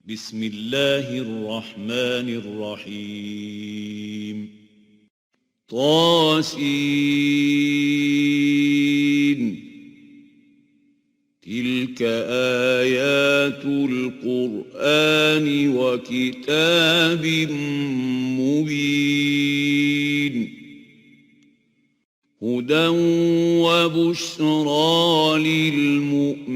بسم الله الرحمن الرحيم طاسين تلك آيات القرآن وكتاب مبين هدى وبشرى للمؤمنين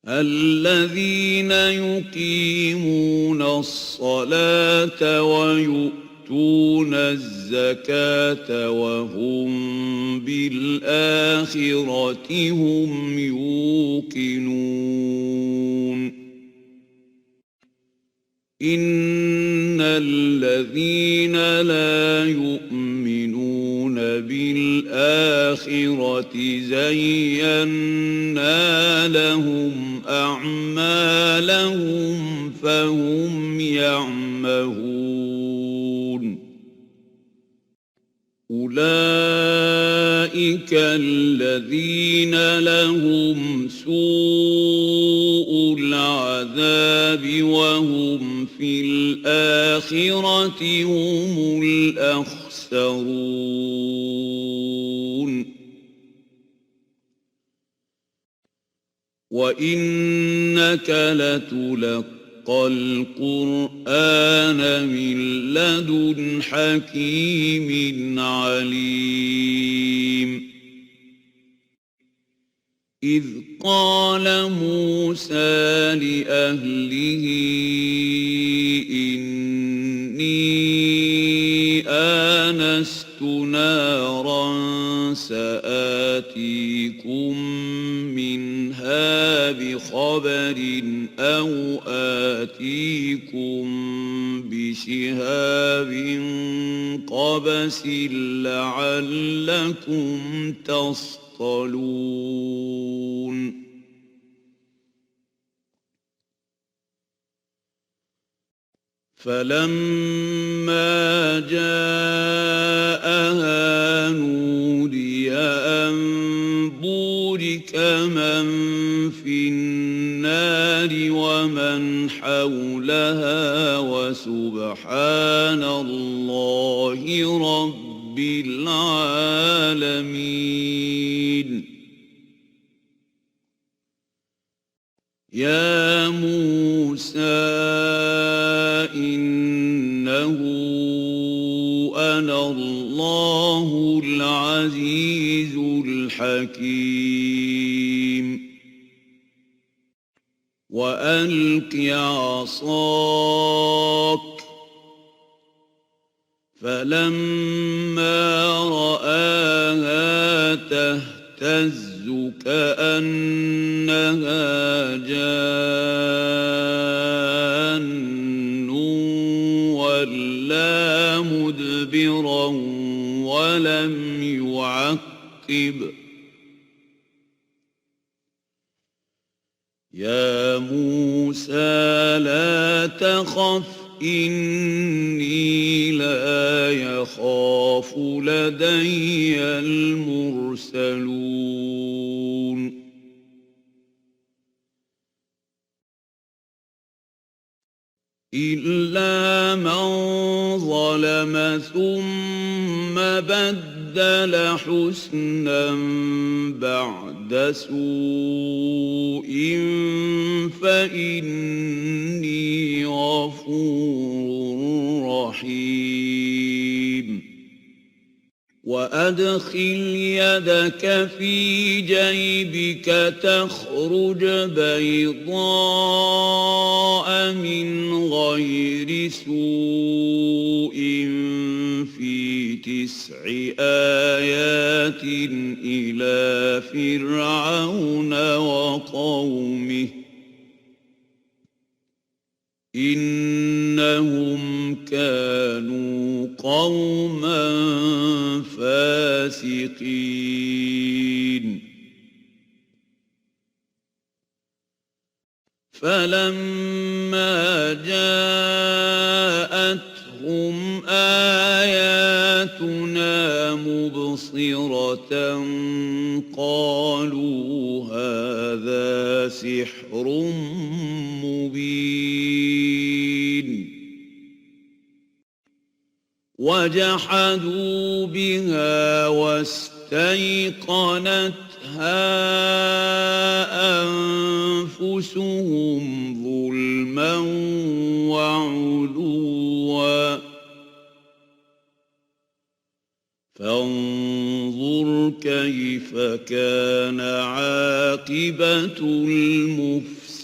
الذين يقيمون الصلاة ويؤتون الزكاة وهم بالآخرة هم يوقنون إن الذين لا يؤمنون بالآخرة زينا لهم أعمالهم فهم يعمهون أولئك الذين لهم سوء العذاب وهم في الآخرة هم الأخسرون وإنك لتلقى القرآن من لدن حكيم عليم إذ قال موسى لأهله إني آنست نارا سآتيكم منها بخبر أو آتيكم بشهاب قبس لعلكم تصطلون فلما جاءها نودي أن بورك من في النار ومن حولها وسبحان الله رب العالمين يا موسى إنه أنا الله العزيز الحكيم وألق عصاك فلما رآها تهتز كأنها جان ولا مدبرا ولم يعقب يا موسى لا تخف إني لا يخاف لدي المرسلون إلا من ظلم ثم بدل حسنا بعد سوء فإني غفور رحيم وأدخل يدك في جيبك تخرج بيضاء من غير سوء في 9 آيات إلى فرعون وقومه إنهم كانوا قوما فاسقين فلما جاءتهم آياتنا مبصرة قالوا هذا سحر مبين وجحدوا بها واستيقنتها أنفسهم ظلما وعلوا فانظر كيف كان عاقبة المفسدين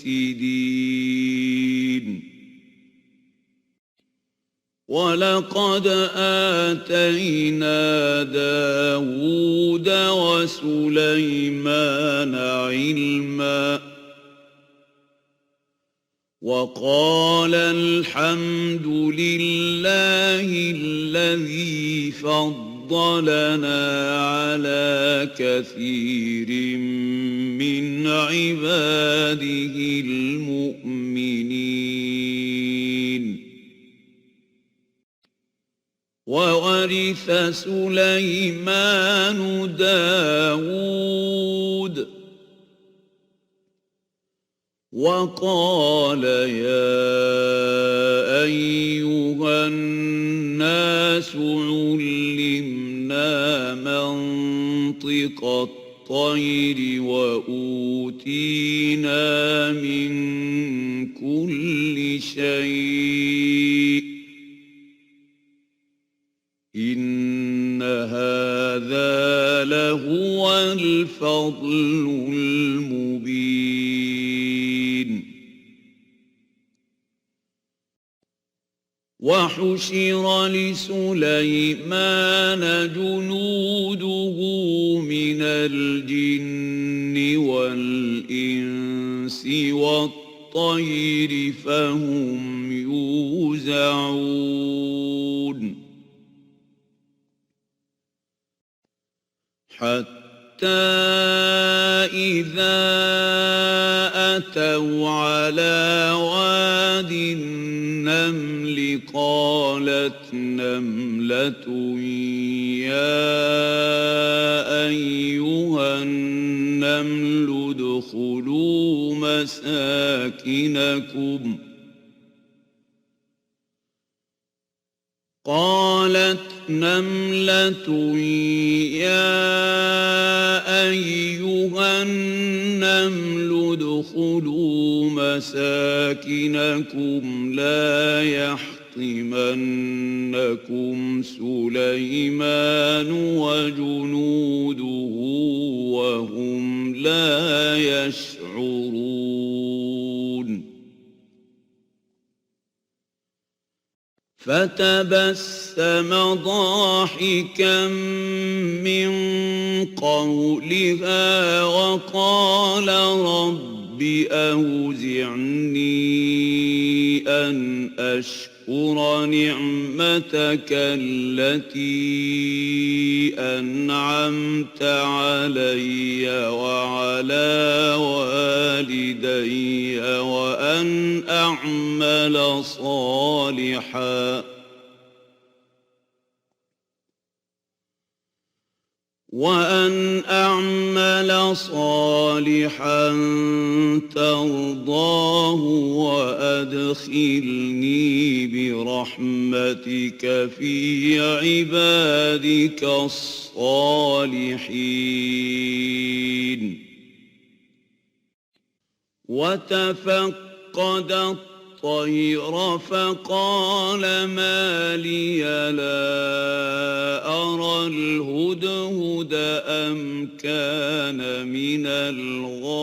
ولقد آتينا داود وسليمان علما وقال الحمد لله الذي فضلنا على كثير من عباده المؤمنين وورث سليمان داود وقال يا أيها الناس علمنا منطق الطير وأوتينا من كل شيء إن هذا لهو الفضل المبين وحشر لسليمان جنوده من الجن والإنس والطير فهم يوزعون حتى إذا أتوا على واد النمل قالت نملة يا أيها النمل ادخلوا مساكنكم قالت نملة يا أيها النمل ادخلوا مساكنكم لا يحطمنكم سليمان وجنوده وهم لا يشعرون فتبسم ضاحكا من قولها وقال رب أوزعني أن أشكر نعمتك التي أنعمت علي وعلى والدي وأن أعمل صالحا ترضاه وأدخلني برحمتك في عبادك الصالحين وتفقد الطير فقال ما لي لا أرى الهدهد أم كان من الغائبين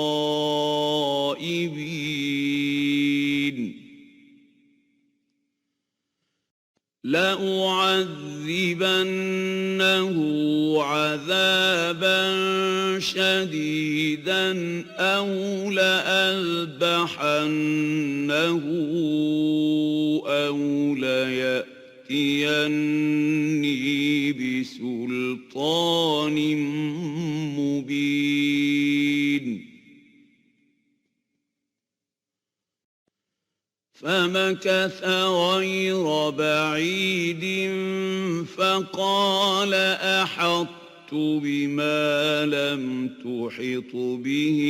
لأعذبنه عذابا شديدا أو لأذبحنه أو ليأتيني بسلطان مبين فمكث غير بعيد فقال أحطت بما لم تحط به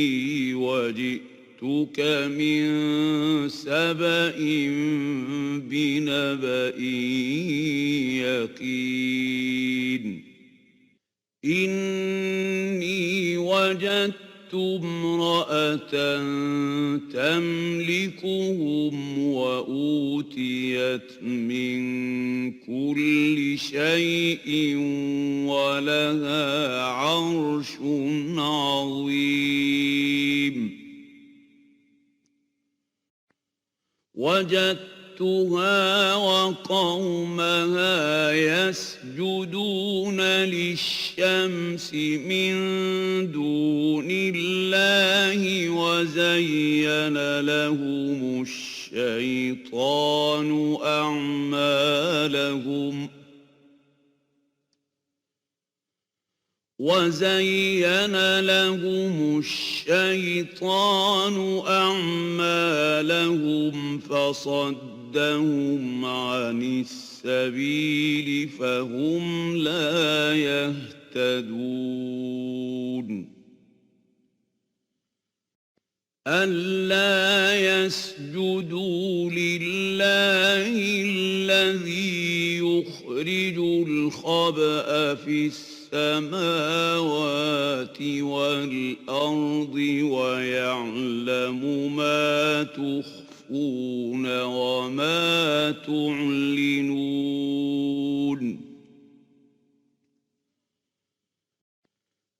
وجئتك من سبأ بنبأ يقين إني وجدت امرأة تملكهم وأوتيت من كل شيء ولها عرش عظيم وجدتها وقومها يسجدون للشمس من دون الله وزين لهم الشيطان أعمالهم فصدهم عن السبيل فهم لا يهتدون ألا يسجدوا لله الذي يخرج الخبأ في السماوات والأرض ويعلم ما تخفون وما تعلنون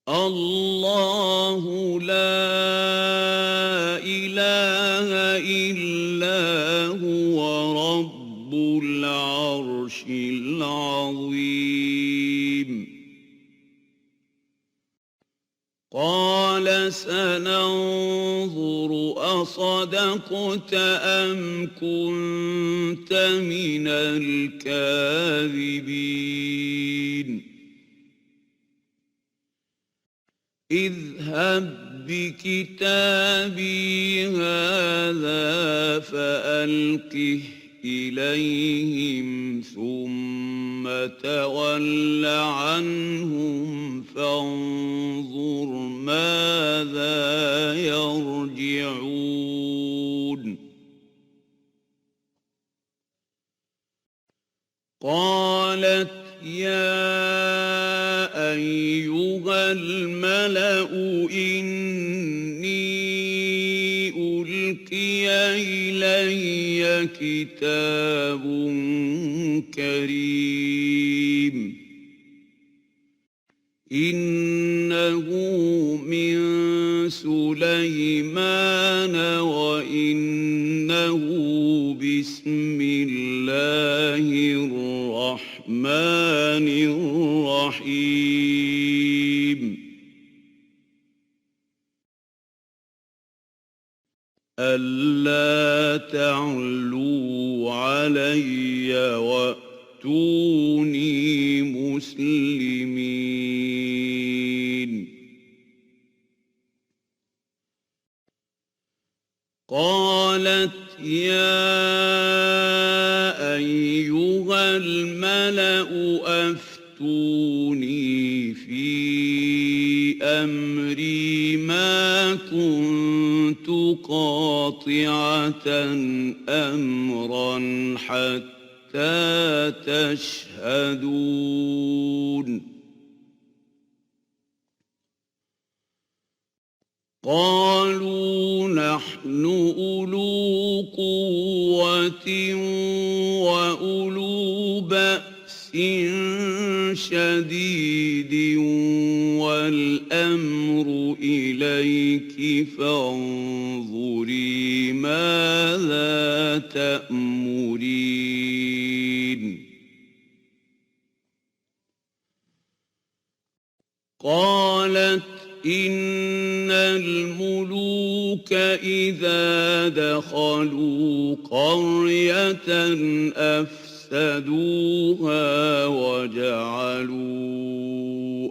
الله لا إله إلا هو رب العرش العظيم قال سننظر أصدقت أم كنت من الكاذبين اذهب بكتابي هذا فألقه إليهم ثم تول عنهم فانظر ماذا يرجعون قالت يا أيها الملأ إني ألقي إلي كتاب كريم إنه من سليمان وإنه بسم الله الرحمن الرحيم ألا تعلوا علي وأتوني مسلمين قالت يا أيها الملأ أفتوني في أمري ما كنت قاطعة أمرا حتى تشهدون قالوا نحن أولو قوة وأولو بأس شديد والأمر إليك فانظري ماذا تأمرين قالت إن الملوك إذا دخلوا قرية أفسدوها وجعلوا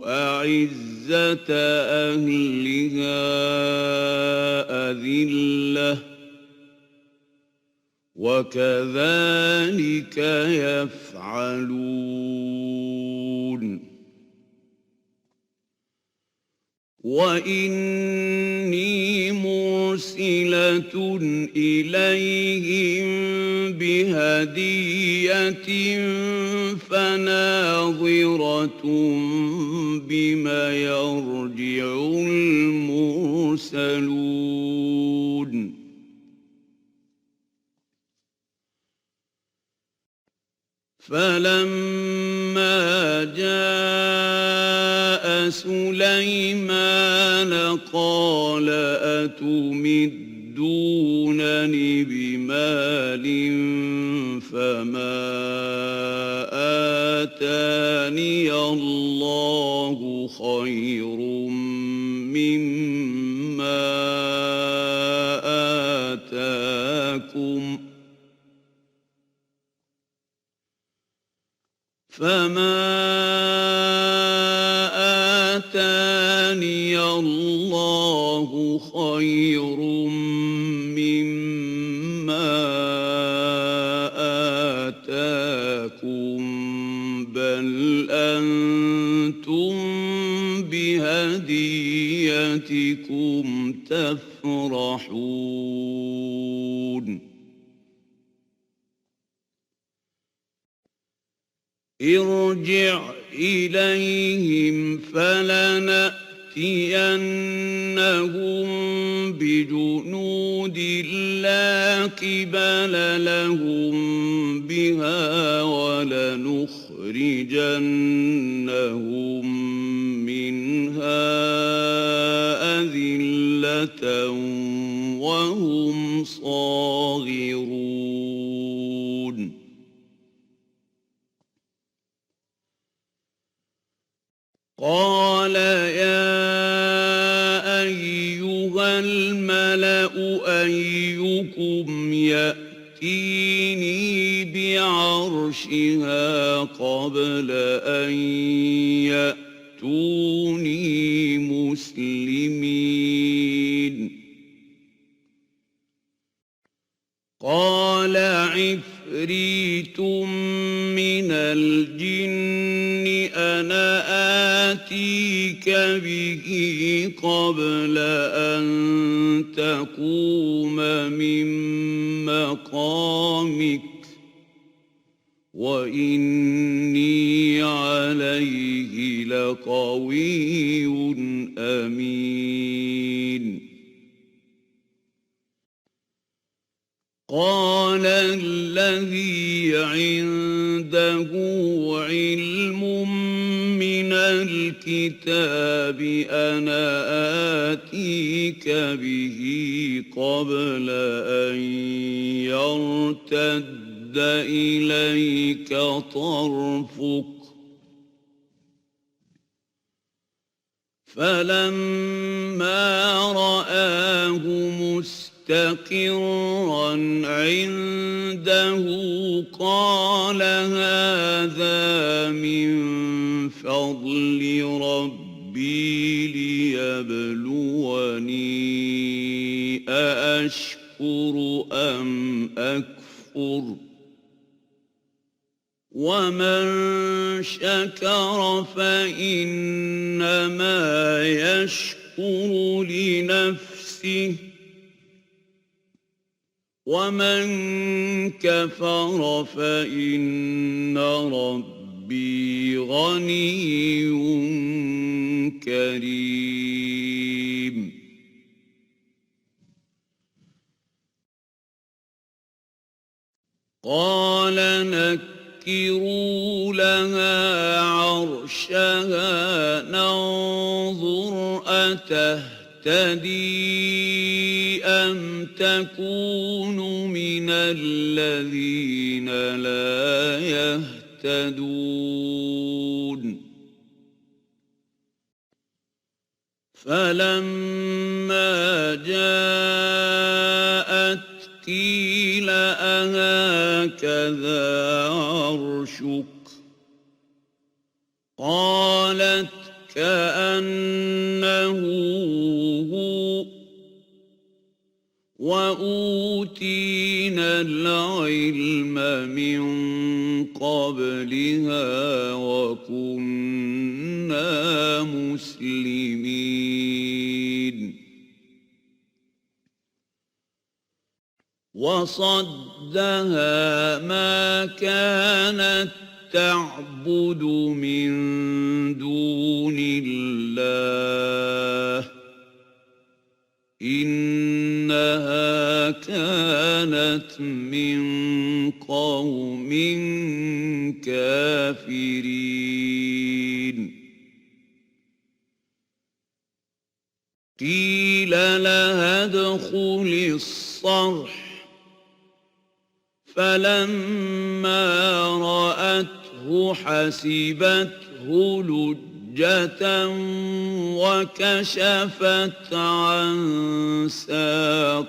أعزة أهلها أذلة وكذلك يفعلون وإني مرسلة إليهم بهدية فناظرة بما يرجع المرسلون فلما جاء سليمان قال أتمدونني بمال فما آتاني الله خير مما آتاكم فما آتاني الله خير مما آتاكم بل أنتم بهديتكم تفرحون ارجع إليهم فلنأتينهم بجنود لا قبل لهم بها ولنخرجنهم منها أذلة وهم صاغرون قال يا أيها الملأ أيكم يأتيني بعرشها قبل أن يأتوني مسلمين قال عفريت من الجن أنا آتيك به قبل أن تقوم من مقامك وإني عليه لقوي أمين قال الذي عنده علم من الكتاب أنا آتيك به قبل أن يرتد إليك طرفك فلما رآه مستقرا عنده قال هذا من فضل ربي ليبلوني أأشكر أم أكفر ومن شكر فإنما يشكر لنفسه ومن كفر فإن ربي غني كريم قال نكروا لها عرشها ننظر أتهتدي أم تكون من الذين لا يهتدون فلما جاءت قيل أهكذا عرشك قالت كأنه هو وأوتينا العلم من قبلها وكنا مسلمين وصدها ما كانت تعبد من دون الله إنها كانت من قوم كافرين قيل لها ادخل الصرح فلما رأته حسبته لجة وكشفت عن ساقيها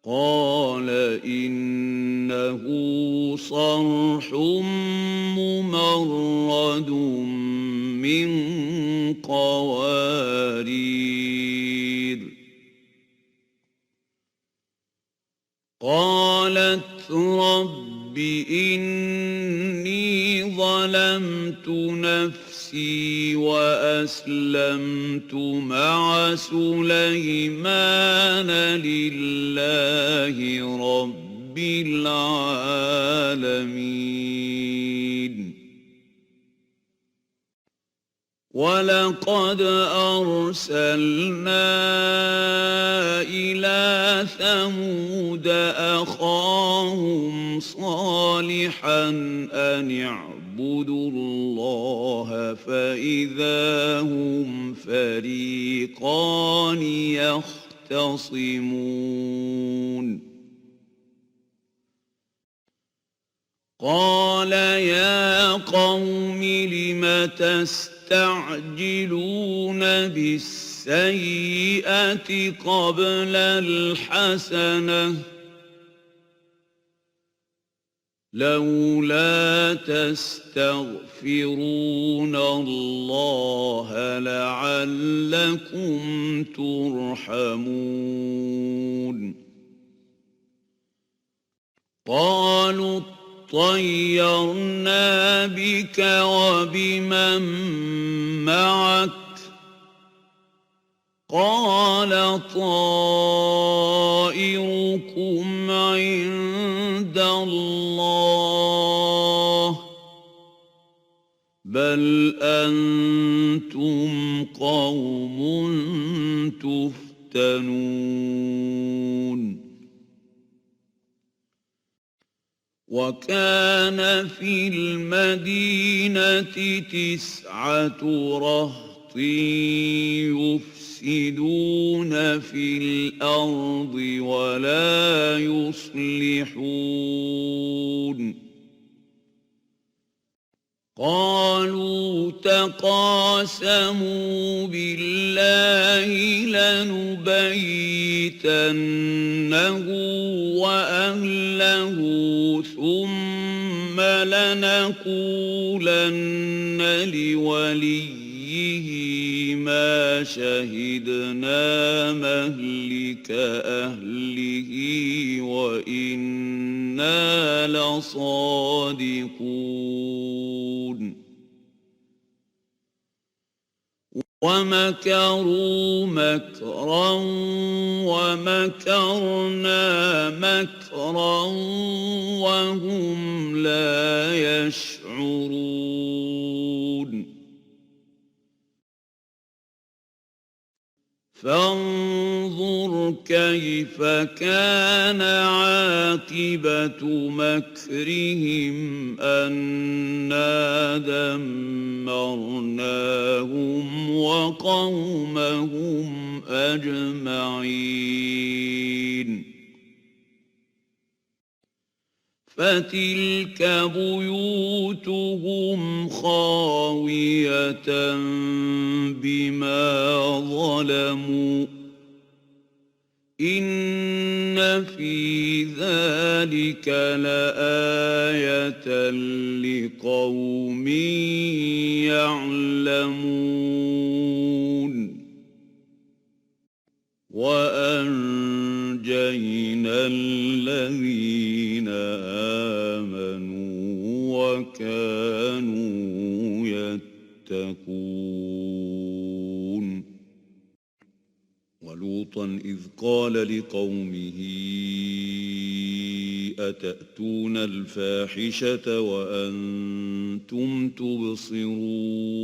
قال إنه صرح ممرد من قوارير قالت رب إني ظلمت نفسي وأسلمت مع سليمان لله رب العالمين ولقد أرسلنا إلى ثمود أخاهم صالحا أن اعبدوا الله فإذا هم فريقان يختصمون قال يا قوم لم تستعجلون بالسيئة قبل الحسنة لولا تستغفرون الله لعلكم ترحمون قالوا طيرنا بك وبمن معك قال طائركم عند الله بل أنتم قوم تفتنون وكان في المدينة 9 رهط يفسدون في الأرض ولا يصلحون قالوا تقاسموا بالله لنبيتنه وأهله ثم لنقولن لوليه ما شهدنا مهلك أهله وإنا لصادقون ومكروا مكرا ومكرنا مكرا وهم لا يشعرون فانظر كيف كان عاقبة مكرهم أنا دمرناهم وقومهم أجمعين فتلك بيوتهم خاوية بما ظلموا إن في ذلك لآية لقوم يعلمون وأنجينا الذين آمنوا وكانوا يتقون ولوطا إذ قال لقومه أتأتون الفاحشة وأنتم تبصرون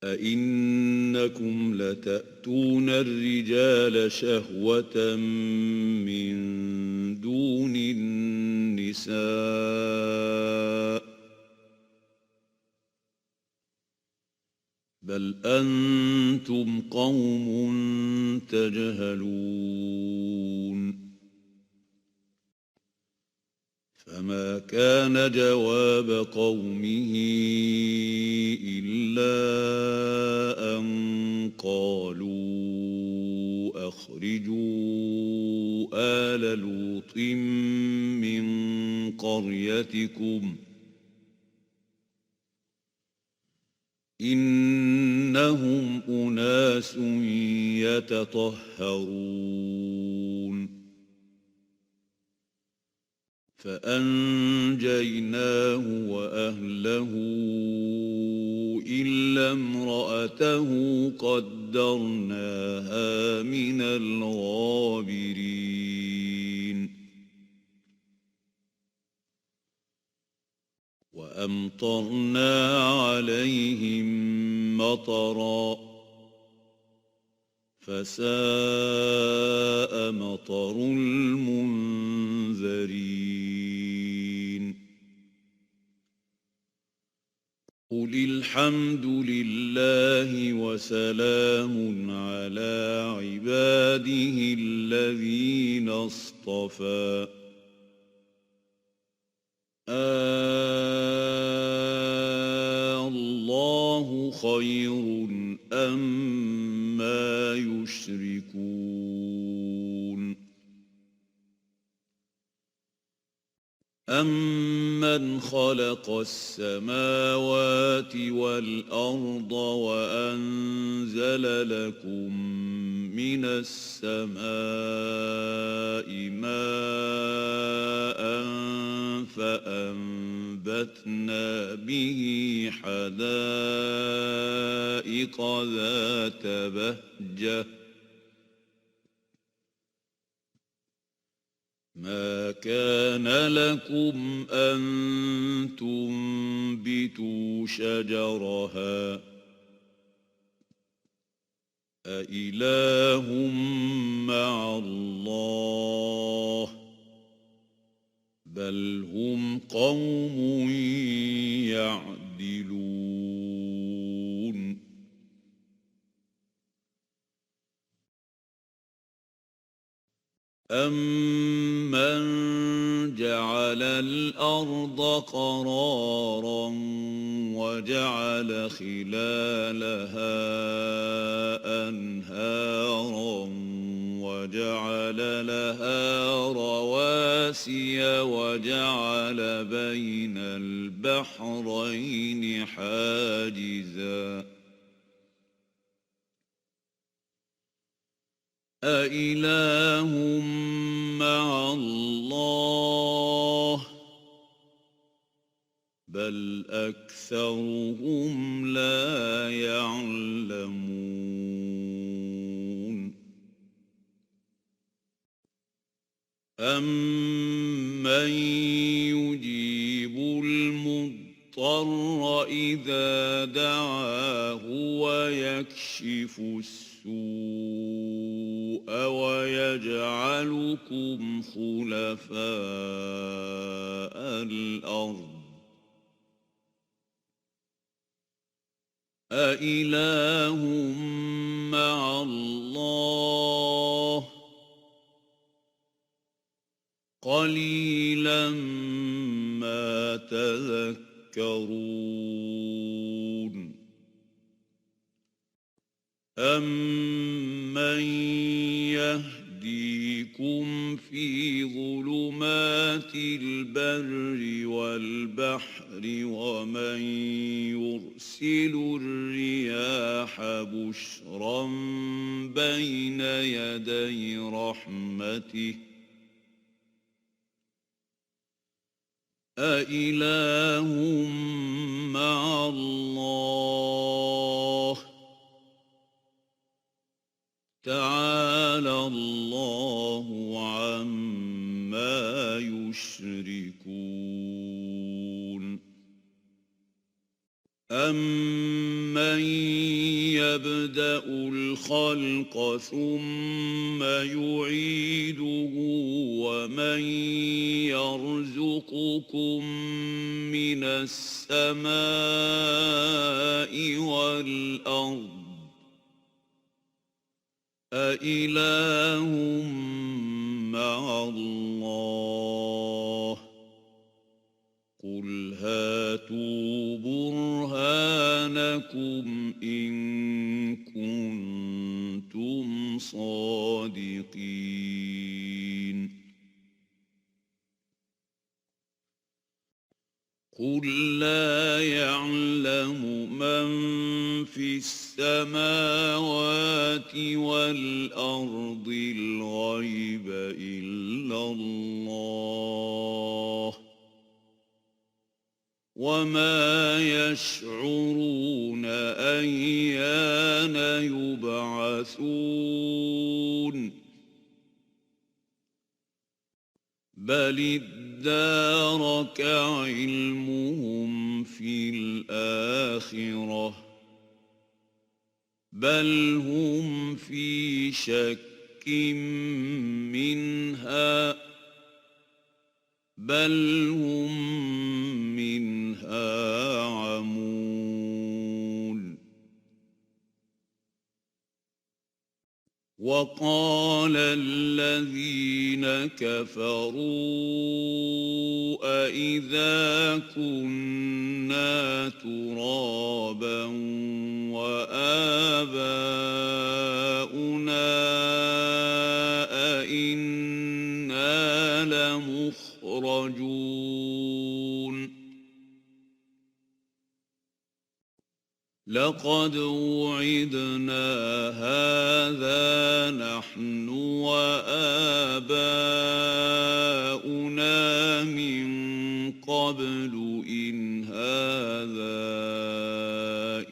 أئنكم لتأتون الرجال شهوة من دون النساء بل أنتم قوم تجهلون فما كان جواب قومه إلا أن قالوا أخرجوا آل لوط من قريتكم إنهم أناس يتطهرون فأنجيناه وأهله إلا امرأته قدرناها من الغابرين وأمطرنا عليهم مطرا فساء مطر المنذرين قل الحمد لله وسلام على عباده الذين اصطفى الله خير أما يشركون أمن خلق السماوات والأرض وأنزل لكم من السماء ماء فأنبتنا به حدائق ذات بهجة ما كان لكم أن تنبتوا شجرها أإله مع الله بل هم قوم يعدلون أَمَّنْ جَعَلَ الْأَرْضَ قَرَارًا وَجَعَلَ خِلَالَهَا أَنْهَارًا وَجَعَلَ لَهَا رَوَاسِيَ وَجَعَلَ بَيْنَ الْبَحْرَيْنِ حَاجِزًا أإله مع الله بل أكثرهم لا يعلمون أمن يجيب المضطر إذا دعاه ويكشف السوء ويجعلكم خلفاء الأرض أإله مع الله قليلا ما تذكرون أَمَّن يَهْدِيكُمْ فِي ظُلُمَاتِ الْبَرِّ وَالْبَحْرِ وَمَن يُرْسِلُ الرِّياحَ بشرا بين يدي رحمته أإله مع الله تعالى الله عما يشركون أَمَّن يَبْدَأُ الْخَلْقَ ثُمَّ يُعِيدُهُ وَمَن يَرْزُقُكُم مِّنَ السَّمَاءِ وَالْأَرْضِ أَإِلَٰهٌ مَّعَ اللَّهِ قُلْ هَاتُوا بُرْهَانَكُمْ إِن كُنتُمْ صَادِقِينَ قُل لَّا يَعْلَمُ مَن فِي السَّمَاوَاتِ وَالْأَرْضِ الْغَيْبَ إِلَّا اللَّهُ وَمَا يَشْعُرُونَ أَيَّانَ يُبْعَثُونَ بَلِ ادَّارَكَ عِلْمُهُمْ فِي الْآخِرَةِ بَلْ هُمْ فِي شَكٍّ مِّنْهَا بَلْ هُمْ مِنْهَا عَمُونَ وَقَالَ الَّذِينَ كَفَرُوا أَإِذَا كُنَّا تُرَابًا وَآبَاؤُنَا أَإِنَّا لَمُخْرَجُونَ لَقَدْ وُعِدْنَا هَٰذَا نَحْنُ وَآبَاؤُنَا مِن قَبْلُ إِنْ هَٰذَا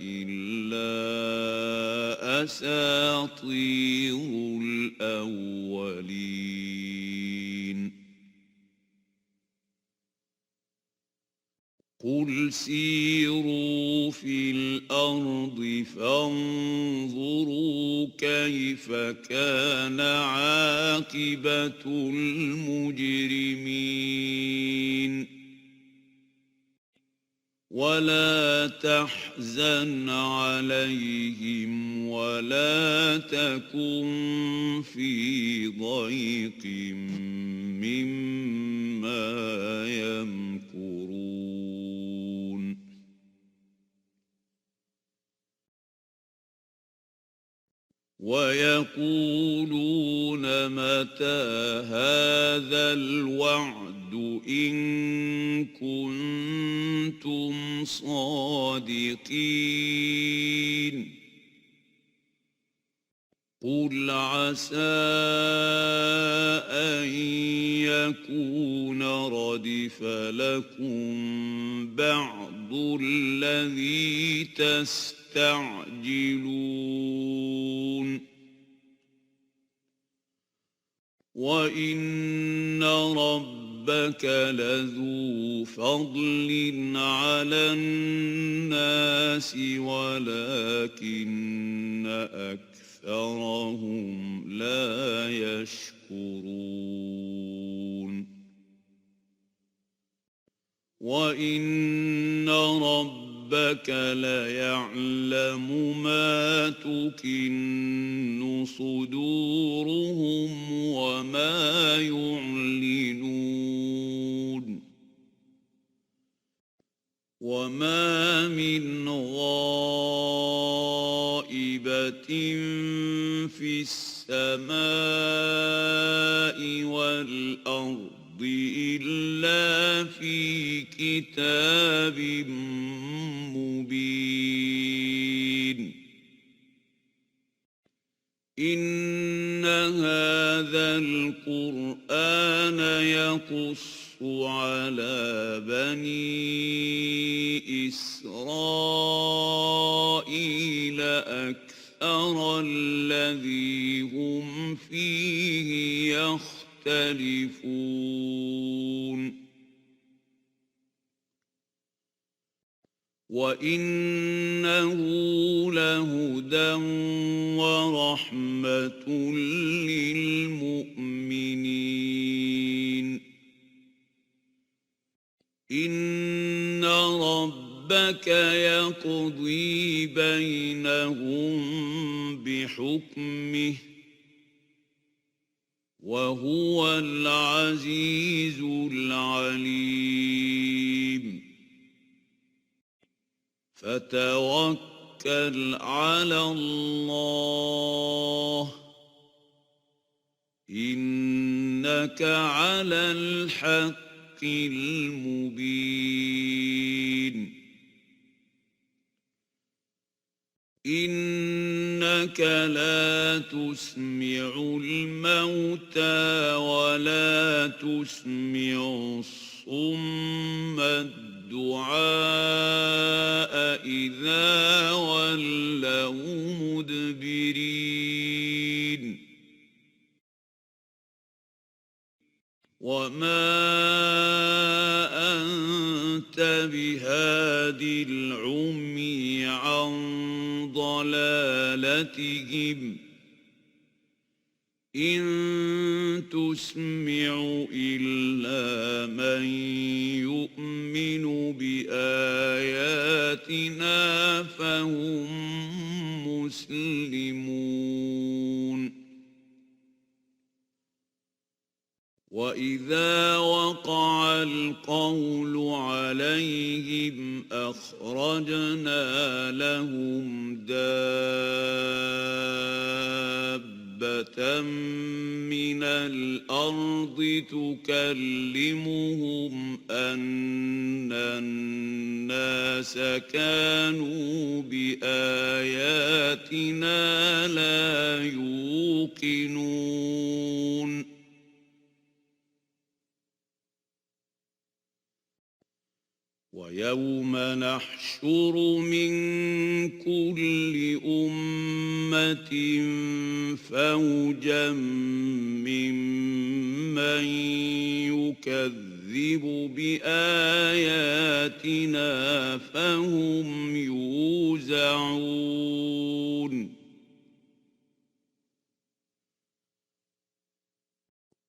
إِلَّا أَسَاطِيرُ الْأَوَّلِينَ قُلْ سِيرُوا فِي الْأَرْضِ فَانظُرُوا كَيْفَ كَانَ عَاقِبَةُ الْمُجْرِمِينَ وَلَا تَحْزَنْ عَلَيْهِمْ وَلَا تَكُنْ فِي ضَيْقٍ مِّمَّا يَمْكُرُونَ وَيَقُولُونَ مَتَىٰ هَٰذَا الْوَعْدُ إِن كُنتُمْ صَادِقِينَ قُلْ عَسَىٰ أَن يَكُونَ رَدِفَ لَكُم بَعْضُ الَّذِي تَسْتَعْجِلُونَ وَإِنَّ رَبَّكَ لَذُو فَضْلٍ عَلَى النَّاسِ وَلَٰكِنَّ أَكْثَرَهُمْ لَا يَشْكُرُونَ وَإِنَّ رَبَّكَ لَيَعْلَمُ مَا تُكِنُّ صُدُورُهُمْ وَمَا يُعْلِنُونَ وَمَا مِنْ غَائِبَةٍ فِي السَّمَاءِ وَالْأَرْضِ إِلَّا فِي كِتَابٍ مُّبِينٍ إن هذا القرآن يقص على بني إسرائيل أكثر الذي هم فيه يختلفون وإنه لهدى ورحمة للمؤمنين إن ربك يقضي بينهم بحكمه وهو العزيز العليم فتوكل على الله إنك على الحق المبين إنك لا تسمع الموتى ولا تسمع الصم الدعاء إذا ولوا مدبرين وما أنت بهاد العمي عن ضلالتهم إن تسمع إلا من يؤمن بآياتنا فهم مسلمون وإذا وقع القول عليهم أخرجنا لهم دابة من الأرض تكلمهم أن الناس كانوا بآياتنا لا يوقنون ويوم نحشر من كل أمة فوجا ممن يكذب بآياتنا فهم يوزعون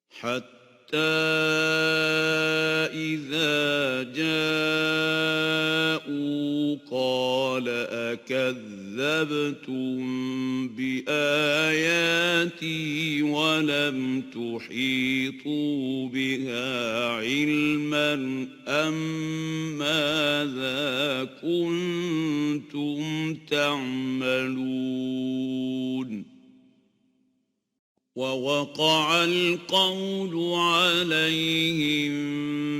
حتى إذا جاءوا قال أكذبتم بآياتي ولم تحيطوا بها علما أم ماذا كنتم تعملون ووقع القول عليهم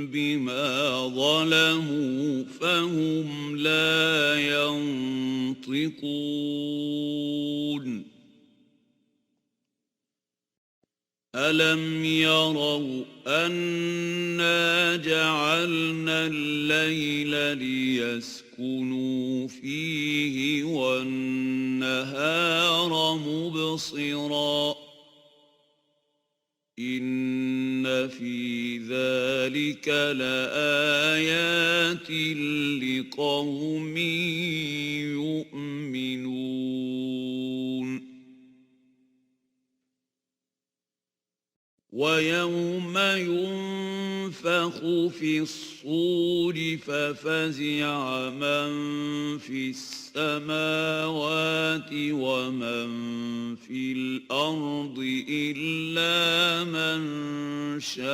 بما ظلموا فهم لا ينطقون ألم يروا أنا جعلنا الليل ليسكنوا فيه والنهار مبصراً إن في ذلك لآيات لقوم يؤمنون ويوم ينفخ في الصور ففزع من في السماوات ومن في الأرض إلا من شاء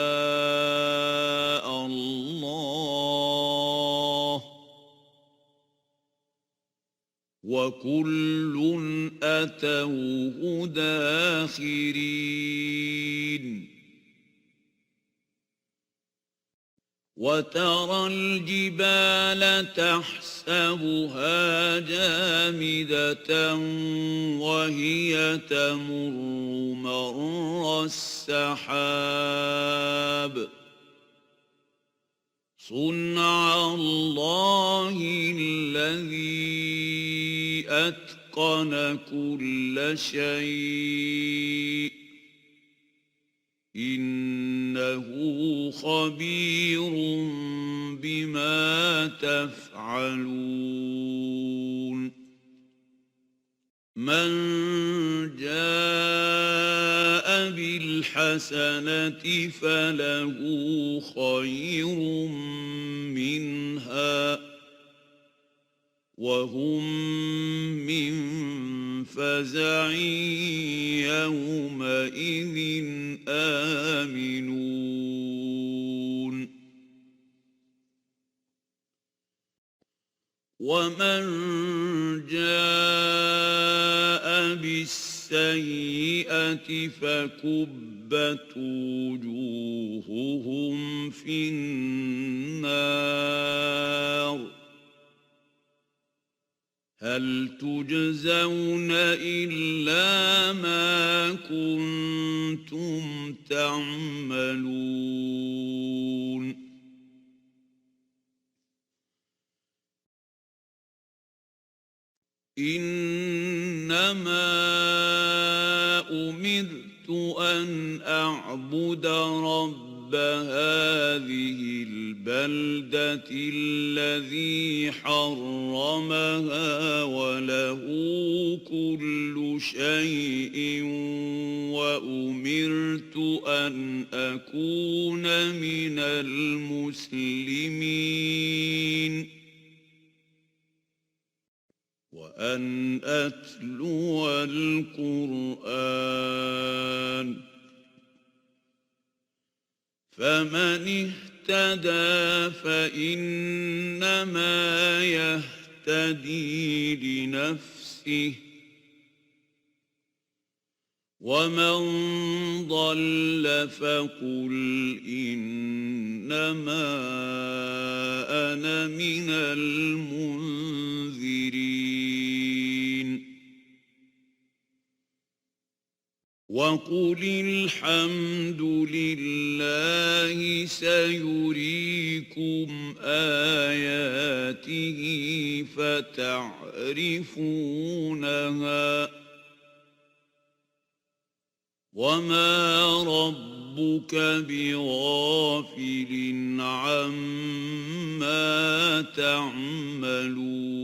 الله وكل أتوه داخرين وترى الجبال تحسبها جامدة وهي تمر مر السحاب صنع الله الذي أتقن كل شيء إنه خبير بما تفعلون من جاء بالحسنة فله خير منها وهم من فزع يومئذ آمنون ومن جاء بالسيئة فكبت وجوههم في النار هل تجزون إلا ما كنتم تعملون إنما أمرت أن أعبد رب هذه البلدة الذي حرمها وله كل شيء وأمرت أن أكون من المسلمين وأن أتلو القرآن فمن اهتدى فإنما يهتدي لنفسه ومن ضل فقل إنما أنا من المنذرين وقل الحمد لله سيريكم آياته فتعرفونها وما ربك بغافل عما تعملون